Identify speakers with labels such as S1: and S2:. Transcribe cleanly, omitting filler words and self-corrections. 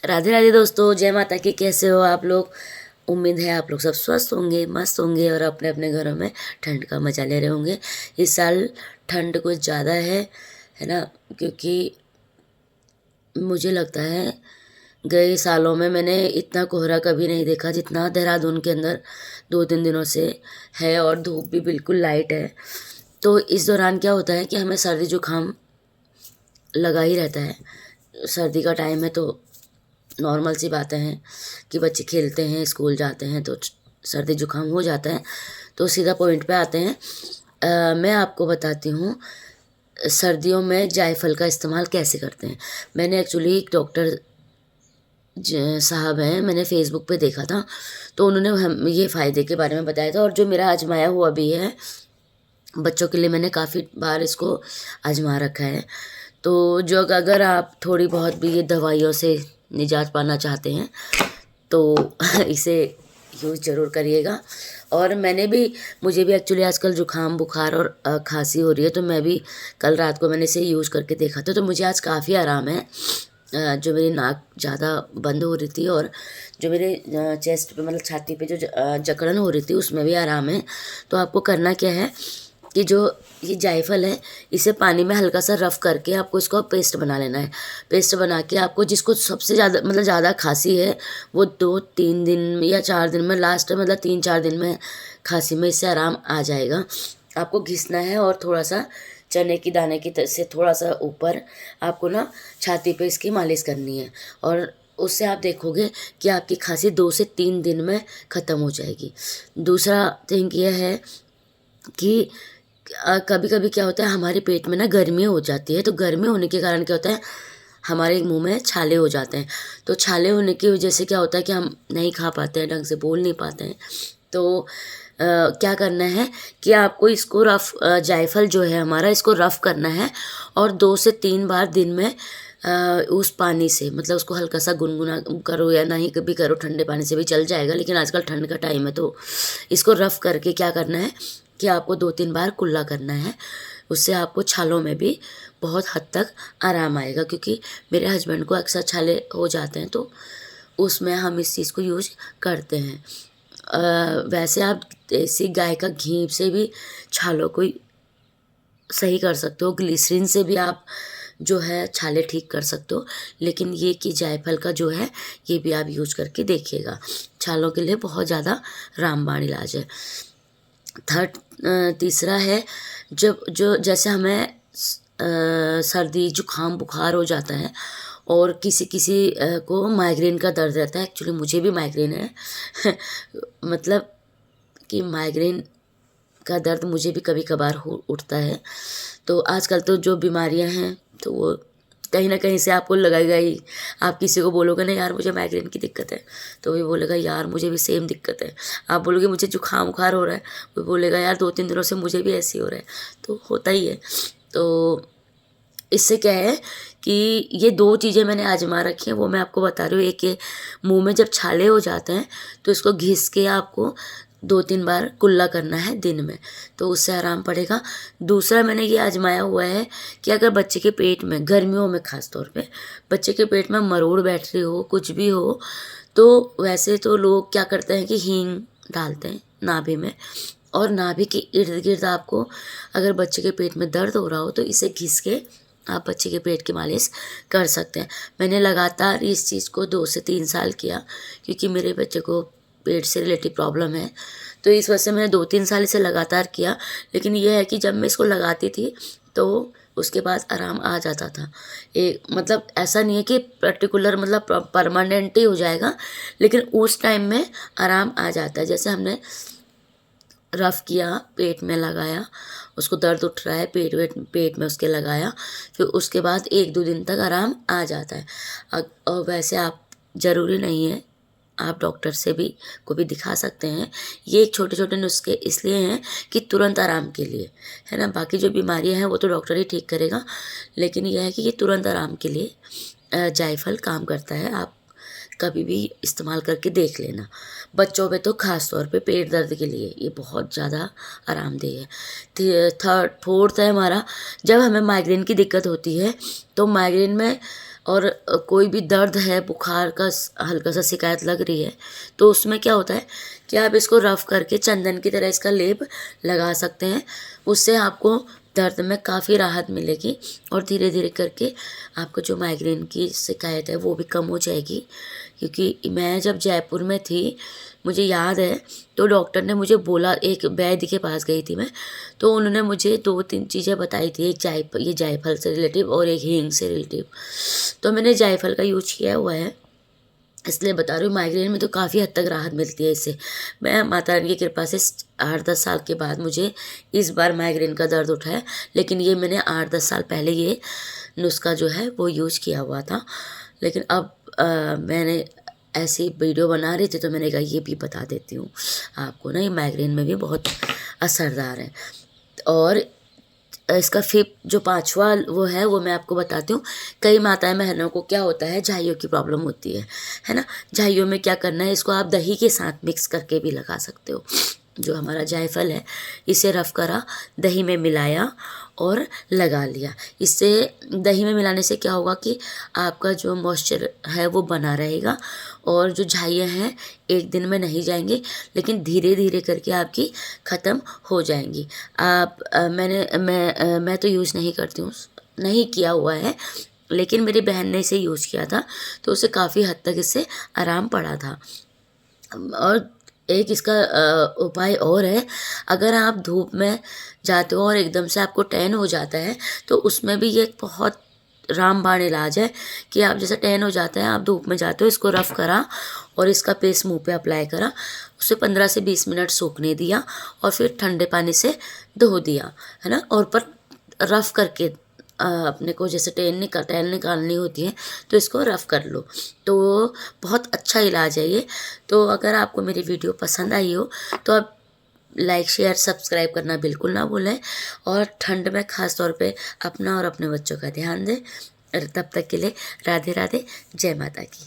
S1: राधे राधे दोस्तों, जय माता की। कैसे हो आप लोग? उम्मीद है आप लोग सब स्वस्थ होंगे, मस्त होंगे और अपने अपने घरों में ठंड का मजा ले रहे होंगे। इस साल ठंड कुछ ज़्यादा है ना? क्योंकि मुझे लगता है गए सालों में मैंने इतना कोहरा कभी नहीं देखा जितना देहरादून के अंदर 2-3 दिनों से है, और धूप भी बिल्कुल लाइट है। तो इस दौरान क्या होता है कि हमें सर्दी जुकाम लगा ही रहता है। सर्दी का टाइम है तो नॉर्मल सी बातें हैं कि बच्चे खेलते हैं, स्कूल जाते हैं तो सर्दी जुकाम हो जाता है। तो सीधा पॉइंट पे आते हैं। मैं आपको बताती हूँ सर्दियों में जायफल का इस्तेमाल कैसे करते हैं। मैंने एक्चुअली एक डॉक्टर साहब हैं, मैंने फेसबुक पे देखा था, तो उन्होंने हम ये फ़ायदे के बारे में बताया था, और जो मेरा आजमाया हुआ भी है। बच्चों के लिए मैंने काफ़ी बार इसको आजमा रखा है। तो जो अगर आप थोड़ी बहुत भी ये दवाइयों से निजात पाना चाहते हैं तो इसे यूज़ ज़रूर करिएगा। और मुझे भी एक्चुअली आजकल जुकाम बुखार और खांसी हो रही है, तो मैं भी कल रात को मैंने इसे यूज़ करके देखा था, तो मुझे आज काफ़ी आराम है। जो मेरी नाक ज़्यादा बंद हो रही थी और जो मेरे चेस्ट पे मतलब छाती पे जो जकड़न हो रही थी उसमें भी आराम है। तो आपको करना क्या है कि जो ये जायफल है इसे पानी में हल्का सा रफ़ करके आपको इसको पेस्ट बना लेना है। पेस्ट बना के आपको जिसको सबसे ज़्यादा मतलब ज़्यादा खांसी है वो 2-3 दिन या 4 दिन में, लास्ट मतलब 3-4 दिन में खांसी में इससे आराम आ जाएगा। आपको घिसना है और थोड़ा सा चने की दाने की से थोड़ा सा ऊपर आपको ना छाती पे इसकी मालिश करनी है, और उससे आप देखोगे कि आपकी खांसी 2 से 3 दिन में ख़त्म हो जाएगी। दूसरा थिंग ये है कि कभी कभी क्या होता है हमारे पेट में ना गर्मी हो जाती है, तो गर्मी होने के कारण क्या होता है हमारे मुंह में छाले हो जाते हैं। तो छाले होने की वजह से क्या होता है कि हम नहीं खा पाते हैं, ढंग से बोल नहीं पाते हैं। तो क्या करना है कि आपको इसको जायफल जो है हमारा, इसको रफ़ करना है, और 2 से 3 बार दिन में उस पानी से मतलब उसको हल्का सा गुनगुना करो या नहीं कभी करो, ठंडे पानी से भी चल जाएगा, लेकिन आजकल ठंड का टाइम है तो इसको रफ़ करके क्या करना है कि आपको 2-3 बार कुल्ला करना है। उससे आपको छालों में भी बहुत हद तक आराम आएगा, क्योंकि मेरे हस्बैंड को अक्सर छाले हो जाते हैं, तो उसमें हम इस चीज़ को यूज करते हैं। वैसे आप देसी गाय का घी से भी छालों को सही कर सकते हो, ग्लिसरीन से भी आप जो है छाले ठीक कर सकते हो, लेकिन ये कि जायफल का जो है ये भी आप यूज करके देखिएगा। छालों के लिए बहुत ज़्यादा रामबाण इलाज है। तीसरा है, जब जो जैसे हमें सर्दी जुकाम बुखार हो जाता है और किसी किसी को माइग्रेन का दर्द रहता है। एक्चुअली मुझे भी माइग्रेन है मतलब कि माइग्रेन का दर्द मुझे भी कभी कभार हो उठता है। तो आजकल तो जो बीमारियां हैं तो वो कहीं ना कहीं से आपको लगेगा ही। आप किसी को बोलोगे ना यार मुझे माइग्रेन की दिक्कत है, तो वो बोलेगा यार मुझे भी सेम दिक्कत है। आप बोलोगे मुझे जुकाम बुखार हो रहा है, वो बोलेगा यार 2-3 दिनों से मुझे भी ऐसे ही हो रहा है। तो होता ही है। तो इससे क्या है कि ये 2 चीज़ें मैंने आजमा रखी हैं, वो मैं आपको बता रही हूँ। एक ये मुँह में जब छाले हो जाते हैं तो इसको घिस के आपको 2-3 बार कुल्ला करना है दिन में, तो उससे आराम पड़ेगा। दूसरा मैंने ये आजमाया हुआ है कि अगर बच्चे के पेट में गर्मियों में ख़ास तौर पे बच्चे के पेट में मरोड़ बैठ रही हो, कुछ भी हो, तो वैसे तो लोग क्या करते हैं कि हींग डालते हैं नाभि में, और नाभि के इर्द गिर्द आपको अगर बच्चे के पेट में दर्द हो रहा हो तो इसे घिस के आप बच्चे के पेट की मालिश कर सकते हैं। मैंने लगातार इस चीज़ को 2 से 3 साल किया, क्योंकि मेरे बच्चे को पेट से रिलेटेड प्रॉब्लम है, तो इस वजह से मैंने 2-3 साल इसे लगातार किया। लेकिन यह है कि जब मैं इसको लगाती थी तो उसके बाद आराम आ जाता था। मतलब ऐसा नहीं है कि पर्टिकुलर मतलब परमानेंट ही हो जाएगा, लेकिन उस टाइम में आराम आ जाता है। जैसे हमने रफ़ किया, पेट में लगाया, उसको दर्द उठ रहा है पेट में उसके लगाया, फिर उसके बाद 1-2 दिन तक आराम आ जाता है। और वैसे आप ज़रूरी नहीं है, आप डॉक्टर से भी को भी दिखा सकते हैं। ये एक छोटे छोटे नुस्खे इसलिए हैं कि तुरंत आराम के लिए, है ना। बाकी जो बीमारियां हैं वो तो डॉक्टर ही ठीक करेगा, लेकिन यह है कि ये तुरंत आराम के लिए जायफल काम करता है। आप कभी भी इस्तेमाल करके देख लेना। बच्चों पे तो ख़ास तौर पे पेट दर्द के लिए ये बहुत ज़्यादा आरामदेह है। फोर्थ है हमारा, जब हमें माइग्रेन की दिक्कत होती है तो माइग्रेन में और कोई भी दर्द है, बुखार का हल्का सा शिकायत लग रही है, तो उसमें क्या होता है कि आप इसको रफ़ करके चंदन की तरह इसका लेप लगा सकते हैं। उससे आपको दर्द में काफ़ी राहत मिलेगी और धीरे धीरे करके आपको जो माइग्रेन की शिकायत है वो भी कम हो जाएगी। क्योंकि मैं जब जयपुर में थी, मुझे याद है, तो डॉक्टर ने मुझे बोला, एक वैद्य के पास गई थी मैं, तो उन्होंने मुझे 2-3 चीज़ें बताई थी, एक ये जायफल से रिलेटिव और एक हींग से रिलेटिव। तो मैंने जायफल का यूज किया हुआ है, इसलिए बता रही हूँ। माइग्रेन में तो काफ़ी हद तक राहत मिलती है इससे। मैं माता रानी की कृपा से 8-10 साल के बाद मुझे इस बार माइग्रेन का दर्द उठा है, लेकिन ये मैंने 8-10 साल पहले ये नुस्खा जो है वो यूज किया हुआ था। लेकिन अब मैंने ऐसी वीडियो बना रही थी तो मैंने कहा ये भी बता देती हूँ आपको ना, ये माइग्रेन में भी बहुत असरदार है। और इसका फिर जो 5वां वो है वो मैं आपको बताती हूँ। कई माताएं बहनों को क्या होता है, झाइयों की प्रॉब्लम होती है ना। झाइयों में क्या करना है, इसको आप दही के साथ मिक्स करके भी लगा सकते हो। जो हमारा जायफल है, इसे रफ़ करा, दही में मिलाया और लगा लिया। इससे दही में मिलाने से क्या होगा कि आपका जो मॉइस्चर है वो बना रहेगा और जो झाइयाँ हैं एक दिन में नहीं जाएंगी, लेकिन धीरे धीरे करके आपकी ख़त्म हो जाएंगी। आप मैं तो यूज़ नहीं करती हूँ, नहीं किया हुआ है, लेकिन मेरी बहन ने इसे यूज़ किया था तो उसे काफ़ी हद तक इससे आराम पड़ा था। और एक इसका उपाय और है, अगर आप धूप में जाते हो और एकदम से आपको टैन हो जाता है, तो उसमें भी ये एक बहुत रामबाण इलाज है कि आप जैसे टैन हो जाता है, आप धूप में जाते हो, इसको रफ़ करा और इसका पेस्ट मुंह पे अप्लाई करा, उसे 15 से 20 मिनट सूखने दिया और फिर ठंडे पानी से धो दिया, है ना। और पर रफ़ करके अपने को जैसे टैन निकालनी होती है तो इसको रफ़ कर लो, तो बहुत अच्छा इलाज है ये। तो अगर आपको मेरी वीडियो पसंद आई हो तो आप लाइक शेयर सब्सक्राइब करना बिल्कुल ना भूलें, और ठंड में ख़ास तौर पे अपना और अपने बच्चों का ध्यान दें। तब तक के लिए राधे राधे, जय माता की।